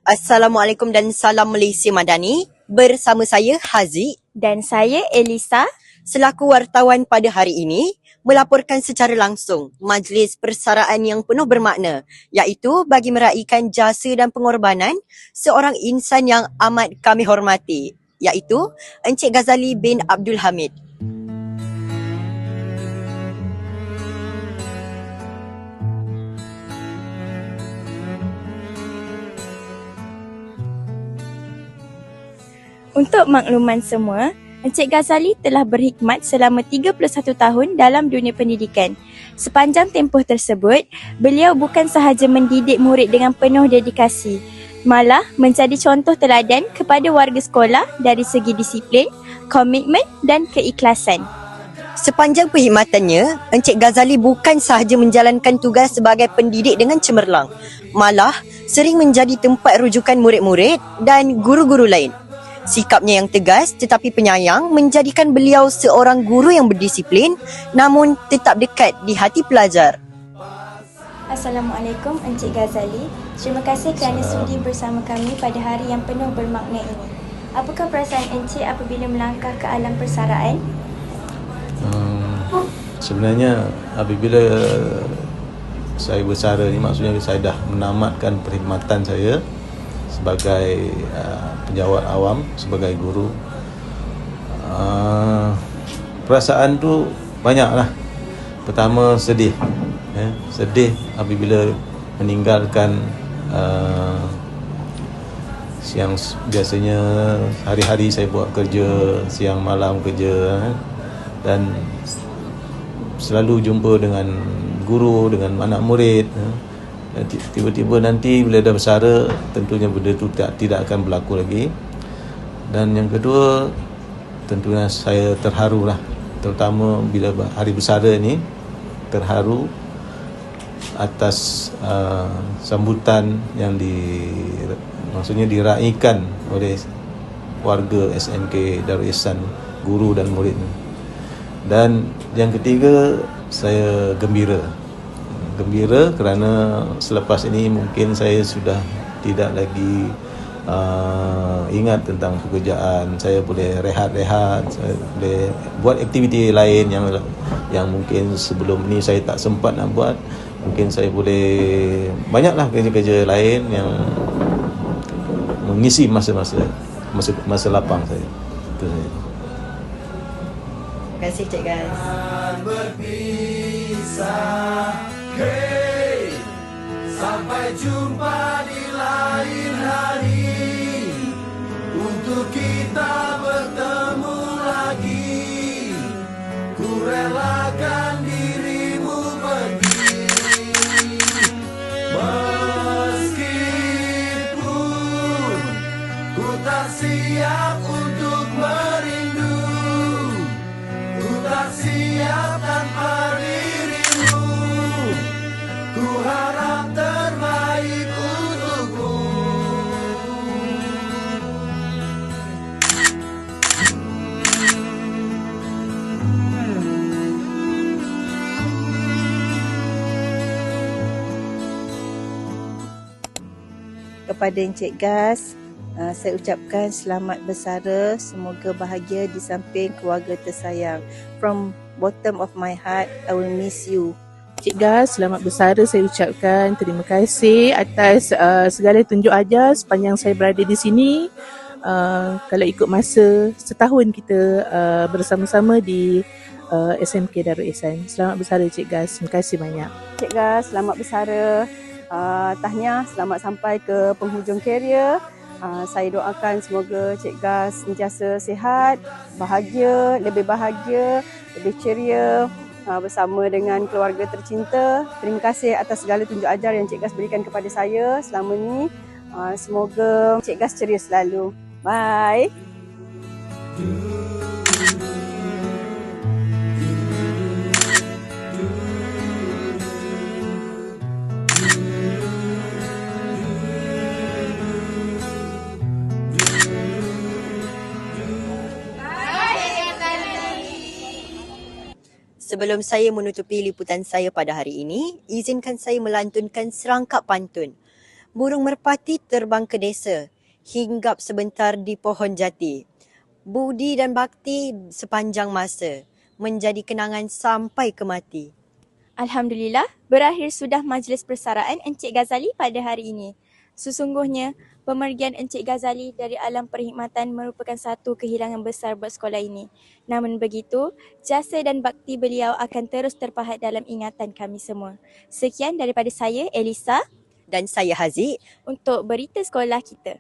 Assalamualaikum dan salam Malaysia Madani. Bersama saya Haziq dan saya Elisa selaku wartawan pada hari ini melaporkan secara langsung majlis persaraan yang penuh bermakna, iaitu bagi meraihkan jasa dan pengorbanan seorang insan yang amat kami hormati, iaitu Encik Ghazali bin Abdul Hamid. Untuk makluman semua, Encik Ghazali telah berkhidmat selama 31 tahun dalam dunia pendidikan. Sepanjang tempoh tersebut, beliau bukan sahaja mendidik murid dengan penuh dedikasi, malah menjadi contoh teladan kepada warga sekolah dari segi disiplin, komitmen dan keikhlasan. Sepanjang perkhidmatannya, Encik Ghazali bukan sahaja menjalankan tugas sebagai pendidik dengan cemerlang, malah sering menjadi tempat rujukan murid-murid dan guru-guru lain. Sikapnya yang tegas tetapi penyayang menjadikan beliau seorang guru yang berdisiplin namun tetap dekat di hati pelajar. Assalamualaikum Encik Ghazali. Terima kasih kerana sudi bersama kami pada hari yang penuh bermakna ini. Apakah perasaan Encik apabila melangkah ke alam persaraan? Sebenarnya apabila saya bersara ni, maksudnya saya dah menamatkan perkhidmatan saya sebagai penjawat awam, sebagai guru. Perasaan tu banyaklah. Pertama sedih, sedih apabila meninggalkan yang biasanya hari-hari saya buat kerja, siang malam kerja, dan selalu jumpa dengan guru, dengan anak murid. Tiba-tiba nanti bila dah bersara, tentunya benda tu tidak akan berlaku lagi. Dan yang kedua, tentunya saya terharu lah, terutama bila hari bersara ni, terharu atas sambutan yang maksudnya diraikan oleh warga SMK Darul Ihsan, guru dan murid. Dan yang ketiga, saya gembira kerana selepas ini mungkin saya sudah tidak lagi ingat tentang pekerjaan. Saya boleh rehat-rehat, saya boleh buat aktiviti lain yang mungkin sebelum ni saya tak sempat nak buat. Mungkin saya boleh banyaklah kerja-kerja lain yang mengisi masa lapang saya. Itu saja. Terima kasih Cik Gaz. Hey, sampai jumpa di lain hari, untuk kita bertemu lagi. Ku relakan dirimu pergi, meskipun ku tak siap untuk merindu, ku tak siap tanpa dirimu. Ku harap terbaik untukmu. Kepada Encik Gaz, saya ucapkan selamat bersara, semoga bahagia di samping keluarga tersayang. From bottom of my heart, I will miss you. Cik Gaz, selamat bersara saya ucapkan. Terima kasih atas segala tunjuk ajar sepanjang saya berada di sini. Kalau ikut masa setahun kita bersama-sama di SMK Darul Ihsan. Selamat bersara Cik Gaz. Terima kasih banyak. Cik Gaz, selamat bersara. Tahniah, selamat sampai ke penghujung kerjaya. Saya doakan semoga Cik Gaz sentiasa sihat, bahagia, lebih ceria bersama dengan keluarga tercinta. Terima kasih atas segala tunjuk ajar yang Cik Gaz berikan kepada saya selama ni. Semoga Cik Gaz ceria selalu. Bye. Sebelum saya menutupi liputan saya pada hari ini, izinkan saya melantunkan serangkap pantun. Burung merpati terbang ke desa, hinggap sebentar di pohon jati. Budi dan bakti sepanjang masa, menjadi kenangan sampai ke mati. Alhamdulillah, berakhir sudah majlis persaraan Encik Ghazali pada hari ini. Sesungguhnya, pemergian Encik Ghazali dari alam perkhidmatan merupakan satu kehilangan besar buat sekolah ini. Namun begitu, jasa dan bakti beliau akan terus terpahat dalam ingatan kami semua. Sekian daripada saya, Elisa, Dan saya Haziq. untuk berita sekolah kita.